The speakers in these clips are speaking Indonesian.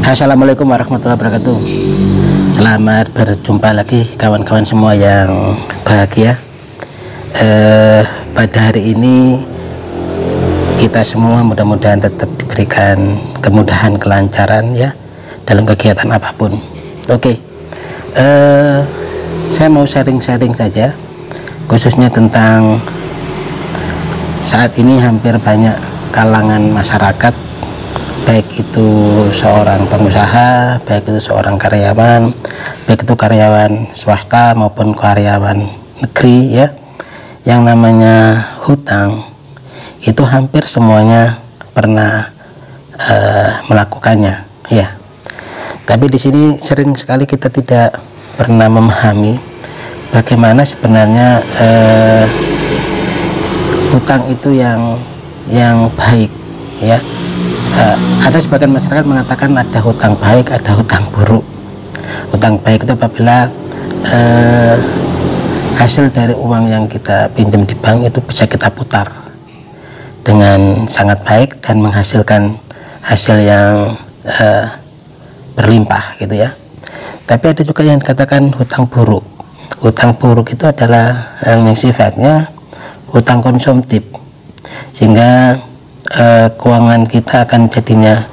Assalamualaikum warahmatullahi wabarakatuh. Selamat berjumpa lagi kawan-kawan semua yang bahagia. Pada hari ini kita semua mudah-mudahan tetap diberikan kemudahan, kelancaran ya dalam kegiatan apapun. Oke, saya mau sharing-sharing saja, khususnya tentang saat ini hampir banyak kalangan masyarakat, baik itu seorang pengusaha, baik itu seorang karyawan, baik itu karyawan swasta maupun karyawan negeri ya, yang namanya hutang itu hampir semuanya pernah melakukannya ya. Tapi di sini sering sekali kita tidak pernah memahami bagaimana sebenarnya hutang itu yang baik ya. Ada sebagian masyarakat mengatakan ada hutang baik, ada hutang buruk. Hutang baik itu apabila hasil dari uang yang kita pinjam di bank itu bisa kita putar dengan sangat baik dan menghasilkan hasil yang berlimpah gitu ya. Tapi ada juga yang dikatakan hutang buruk. Hutang buruk itu adalah yang sifatnya hutang konsumtif, sehingga keuangan kita akan jadinya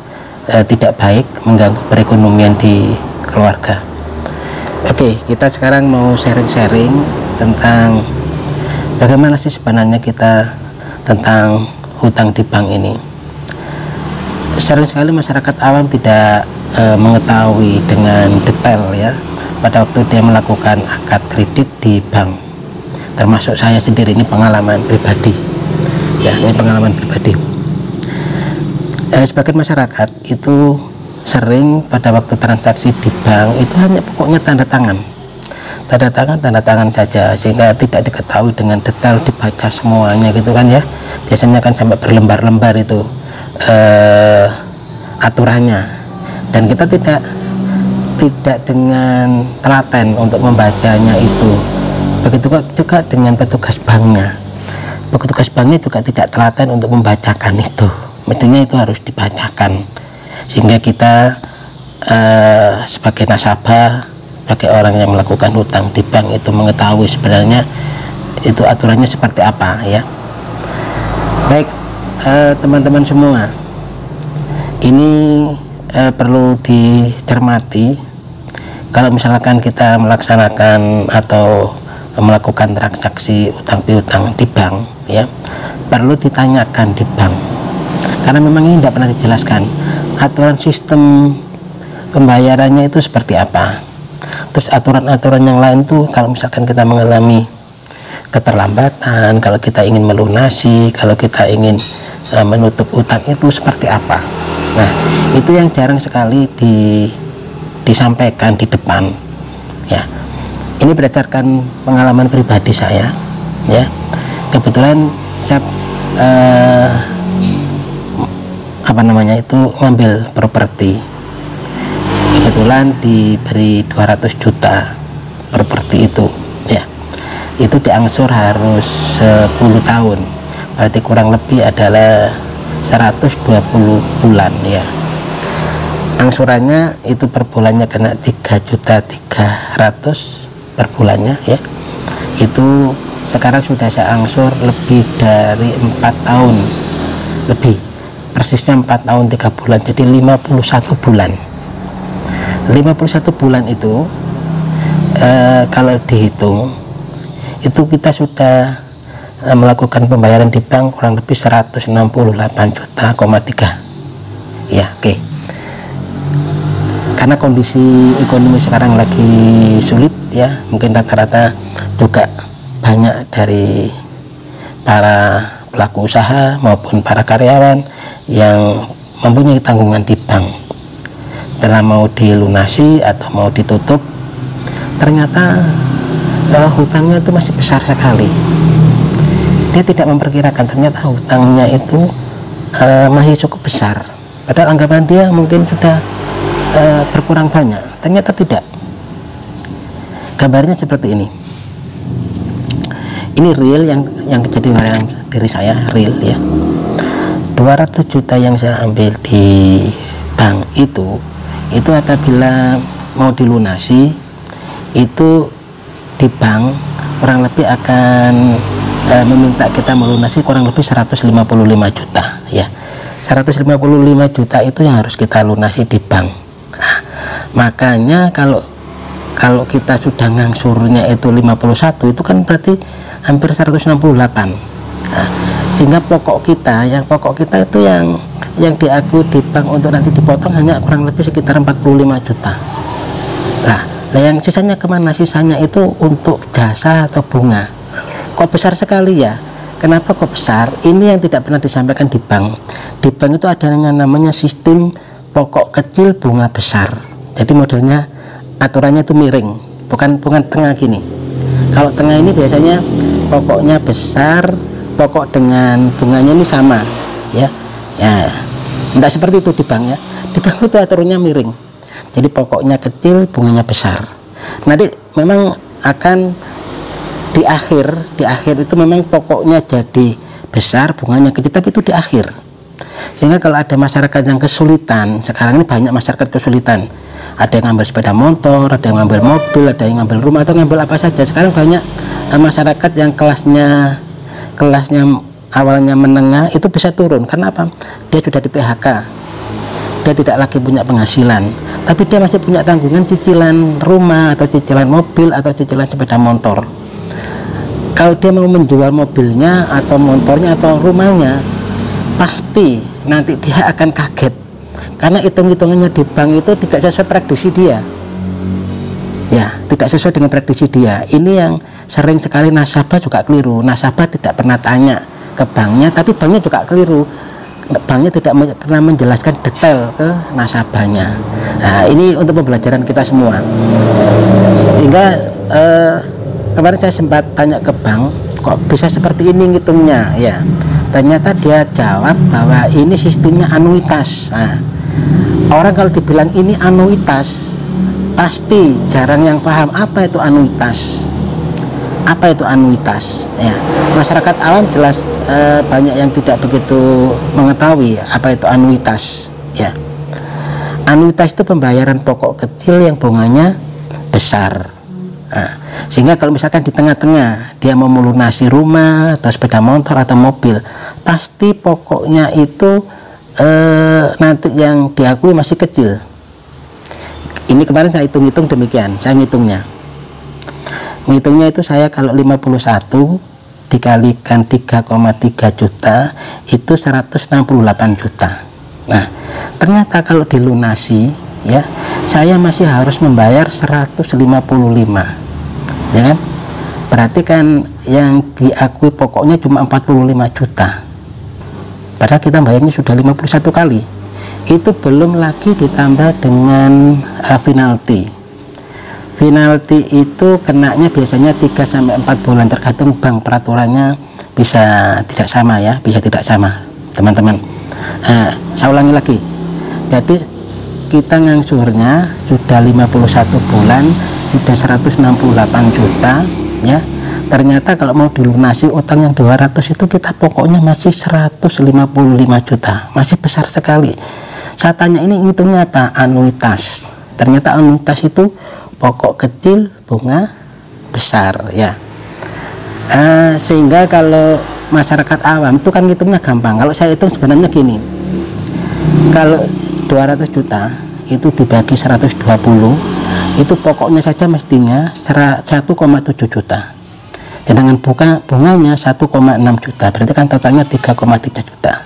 tidak baik, mengganggu perekonomian di keluarga. Oke, kita sekarang mau sharing-sharing tentang bagaimana sih sebenarnya kita tentang hutang di bank ini. Sering sekali masyarakat awam tidak mengetahui dengan detail ya pada waktu dia melakukan akad kredit di bank. Termasuk saya sendiri, ini pengalaman pribadi ya, ini pengalaman pribadi. Sebagian masyarakat itu sering pada waktu transaksi di bank itu hanya pokoknya tanda tangan saja, sehingga tidak diketahui dengan detail, dibaca semuanya gitu kan ya. Biasanya kan sampai berlembar-lembar itu aturannya, dan kita tidak dengan telaten untuk membacanya itu. Begitu juga dengan petugas banknya. Petugas banknya juga tidak telaten untuk membacakan itu. Mestinya itu harus dibacakan, sehingga kita sebagai nasabah, sebagai orang yang melakukan hutang di bank itu mengetahui sebenarnya itu aturannya seperti apa ya. Baik teman-teman semua, ini perlu dicermati. Kalau misalkan kita melaksanakan atau melakukan transaksi utang piutang di bank ya, perlu ditanyakan di bank, karena memang ini tidak pernah dijelaskan aturan sistem pembayarannya itu seperti apa. Terus aturan-aturan yang lain tuh kalau misalkan kita mengalami keterlambatan, kalau kita ingin melunasi, kalau kita ingin menutup utang itu seperti apa. Nah, itu yang jarang sekali disampaikan di depan ya. Ini berdasarkan pengalaman pribadi saya ya. Kebetulan saya ngambil properti, kebetulan diberi 200 juta properti itu ya. Itu diangsur harus 10 tahun, berarti kurang lebih adalah 120 bulan ya. Angsurannya itu per bulannya kena 3.300.000 per bulannya ya. Itu sekarang sudah saya angsur lebih dari 4 tahun lebih, persisnya 4 tahun 3 bulan, jadi 51 bulan. 51 bulan itu kalau dihitung itu kita sudah melakukan pembayaran di bank kurang lebih 168,3 juta ya. Oke, karena kondisi ekonomi sekarang lagi sulit ya, mungkin rata-rata juga banyak dari para pelaku usaha maupun para karyawan yang mempunyai tanggungan di bank. Setelah mau dilunasi atau mau ditutup, ternyata hutangnya itu masih besar sekali. Dia tidak memperkirakan ternyata hutangnya itu masih cukup besar, padahal anggapan dia mungkin sudah berkurang banyak, ternyata tidak. Gambarnya seperti ini. Ini real yang kejadian dengan diri saya, real ya. 200 juta yang saya ambil di bank itu itu apabila mau dilunasi itu di bank kurang lebih akan meminta kita melunasi kurang lebih 155 juta ya. 155 juta itu yang harus kita lunasi di bank. Nah, makanya kalau kita sudah ngangsurnya itu 51, itu kan berarti hampir 168. Nah, sehingga pokok kita itu yang diakui di bank untuk nanti dipotong hanya kurang lebih sekitar 45 juta. Nah, yang sisanya kemana? Sisanya itu untuk jasa atau bunga. Kok besar sekali ya? Kenapa kok besar? Ini yang tidak pernah disampaikan di bank. Di bank itu ada yang namanya sistem pokok kecil bunga besar. Jadi modelnya aturannya itu miring, bukan tengah gini. Kalau tengah ini biasanya pokoknya besar, pokok dengan bunganya ini sama ya. Ya, tidak seperti itu di bank ya. Di bank itu aturannya miring. Jadi pokoknya kecil, bunganya besar. Nanti memang akan di akhir itu memang pokoknya jadi besar, bunganya kecil, tapi itu di akhir. Sehingga kalau ada masyarakat yang kesulitan, sekarang ini banyak masyarakat kesulitan. Ada yang ngambil sepeda motor, ada yang ngambil mobil, ada yang ngambil rumah atau ngambil apa saja. Sekarang banyak masyarakat yang kelasnya awalnya menengah itu bisa turun. Karena apa? Dia sudah di PHK. Dia tidak lagi punya penghasilan, tapi dia masih punya tanggungan cicilan rumah atau cicilan mobil atau cicilan sepeda motor. Kalau dia mau menjual mobilnya atau motornya atau rumahnya, pasti nanti dia akan kaget karena hitung-hitungannya di bank itu tidak sesuai prediksi dia ya, tidak sesuai dengan prediksi dia. Ini yang sering sekali nasabah juga keliru. Nasabah tidak pernah tanya ke banknya, tapi banknya juga keliru. Banknya tidak pernah menjelaskan detail ke nasabahnya. Nah, ini untuk pembelajaran kita semua. Sehingga kemarin saya sempat tanya ke bank, kok bisa seperti ini ngitungnya ya. Ternyata dia jawab bahwa ini sistemnya anuitas. Nah, orang kalau dibilang ini anuitas, pasti jarang yang paham apa itu anuitas. Apa itu anuitas ya. Masyarakat awam jelas banyak yang tidak begitu mengetahui apa itu anuitas ya. Anuitas itu pembayaran pokok kecil yang bunganya besar. Nah, sehingga kalau misalkan di tengah-tengah dia mau melunasi rumah atau sepeda motor atau mobil, pasti pokoknya itu nanti yang diakui masih kecil. Ini kemarin saya hitung-hitung demikian, saya ngitungnya itu saya kalau 51 dikalikan 3,3 juta itu 168 juta. Nah, ternyata kalau dilunasi ya, saya masih harus membayar 155 ya kan, berarti kan yang diakui pokoknya cuma 45 juta, padahal kita bayarnya sudah 51 kali. Itu belum lagi ditambah dengan penalti itu kenanya biasanya 3-4 bulan, tergantung bank, peraturannya bisa tidak sama ya, bisa tidak sama teman-teman. Saya ulangi lagi, jadi kita ngangsurnya sudah 51 bulan, sudah 168 juta ya. Ternyata kalau mau dilunasi utang yang 200 itu kita pokoknya masih 155 juta, masih besar sekali. Saya tanya ini ngitungnya apa? Anuitas. Ternyata anuitas itu pokok kecil bunga besar ya. Sehingga kalau masyarakat awam itu kan ngitungnya gampang. Kalau saya hitung sebenarnya gini, kalau 200 juta itu dibagi 120 itu pokoknya saja mestinya 1,7 juta, sedangkan bunganya 1,6 juta, berarti kan totalnya 3,3 juta.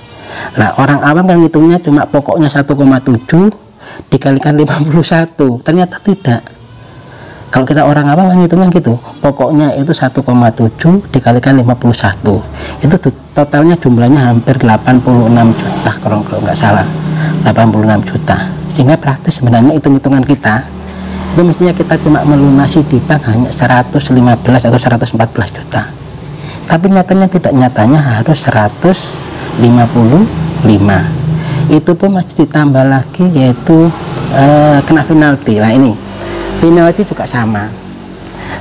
Nah, orang awam kan ngitungnya cuma pokoknya 1,7 dikalikan 51, ternyata tidak. Kalau kita orang awam kan ngitungnya gitu, pokoknya itu 1,7 dikalikan 51, itu totalnya jumlahnya hampir 86 juta kalau nggak salah, 86 juta. Sehingga praktis sebenarnya hitung-hitungan kita itu mestinya kita cuma melunasi di bank hanya 115 atau 114 juta, tapi nyatanya tidak, nyatanya harus 155. Itu pun masih ditambah lagi yaitu kena penalti. Nah, ini penalti juga sama.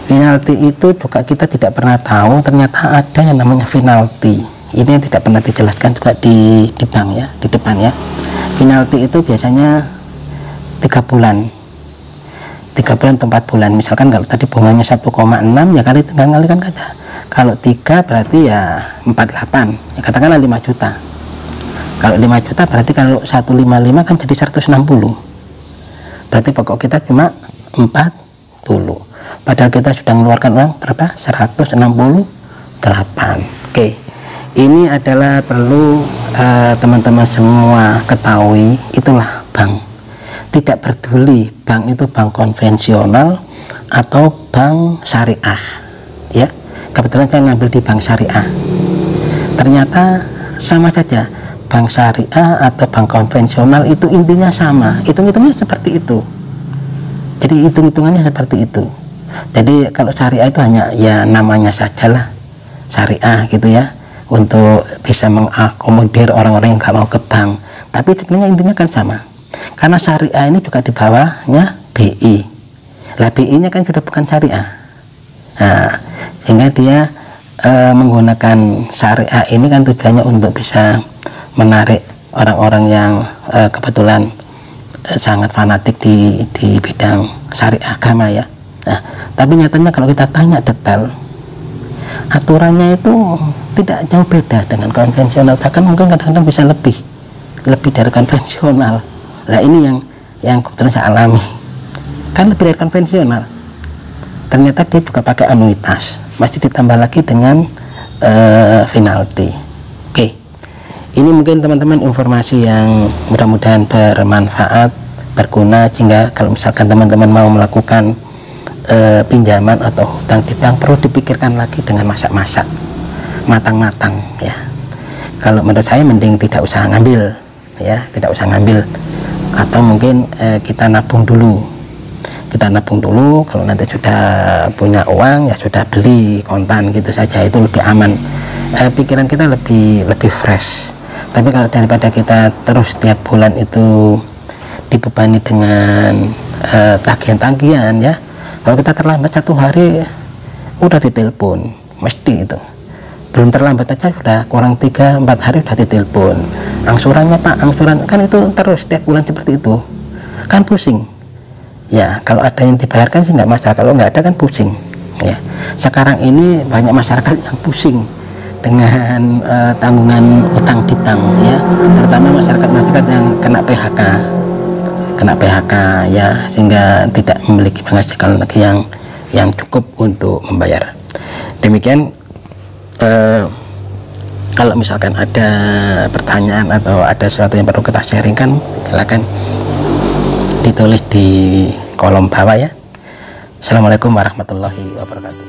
Penalti itu juga kita tidak pernah tahu, ternyata ada yang namanya penalti. Ini yang tidak pernah dijelaskan juga di bank ya, di depan ya. Penalti itu biasanya 3 bulan 3 bulan atau 4 bulan. Misalkan kalau tadi bunganya 1,6 ya kalikan kaca. Kalau 3 berarti ya 48 ya, katakanlah 5 juta. Kalau 5 juta berarti kalau 155 kan jadi 160. Berarti pokok kita cuma 40. Padahal kita sudah mengeluarkan uang berapa? 168. Oke. Ini adalah perlu teman-teman semua ketahui, itulah bank. Tidak peduli bank itu bank konvensional atau bank syariah. Ya. Kebetulan saya ngambil di bank syariah. Ternyata sama saja. Bank syariah atau bank konvensional itu intinya sama. Hitung-hitungnya seperti itu. Jadi hitung-hitungannya seperti itu. Jadi kalau syariah itu hanya ya namanya sajalah syariah gitu ya, untuk bisa mengakomodir orang-orang yang nggak mau ke bank. Tapi sebenarnya intinya kan sama. Karena syariah ini juga di bawahnya BI. Lah BI-nya kan sudah bukan syariah. Nah, sehingga dia menggunakan syariah ini kan tujuannya untuk bisa menarik orang-orang yang kebetulan sangat fanatik di bidang syariah agama ya. Nah, tapi nyatanya kalau kita tanya detail, aturannya itu tidak jauh beda dengan konvensional, bahkan mungkin kadang-kadang bisa lebih dari konvensional. Nah ini yang kebetulan saya alami, kan lebih dari konvensional. Ternyata dia juga pakai anuitas, masih ditambah lagi dengan penalti. Oke, ini mungkin teman-teman informasi yang mudah-mudahan bermanfaat, berguna, sehingga kalau misalkan teman-teman mau melakukan pinjaman atau hutang di bank perlu dipikirkan lagi dengan masak-masak, matang-matang ya. Kalau menurut saya mending tidak usah ngambil ya, tidak usah ngambil, atau mungkin kita nabung dulu. Kalau nanti sudah punya uang ya sudah beli kontan gitu saja, itu lebih aman. Pikiran kita lebih fresh. Tapi kalau daripada kita terus setiap bulan itu dibebani dengan tagihan-tagihan ya, kalau kita terlambat 1 hari udah ditelepon, mesti itu. Belum terlambat aja sudah kurang 3-4 hari udah ditelepon. Angsurannya Pak, angsuran, kan itu terus setiap bulan seperti itu. Kan pusing. Ya, kalau ada yang dibayarkan sih nggak masalah, kalau nggak ada kan pusing. Ya. Sekarang ini banyak masyarakat yang pusing dengan tanggungan utang di bank ya, terutama masyarakat yang kena PHK ya, sehingga tidak memiliki penghasilan lagi yang cukup untuk membayar. Demikian, kalau misalkan ada pertanyaan atau ada sesuatu yang perlu kita sharingkan, silakan ditulis di kolom bawah ya. Assalamualaikum warahmatullahi wabarakatuh.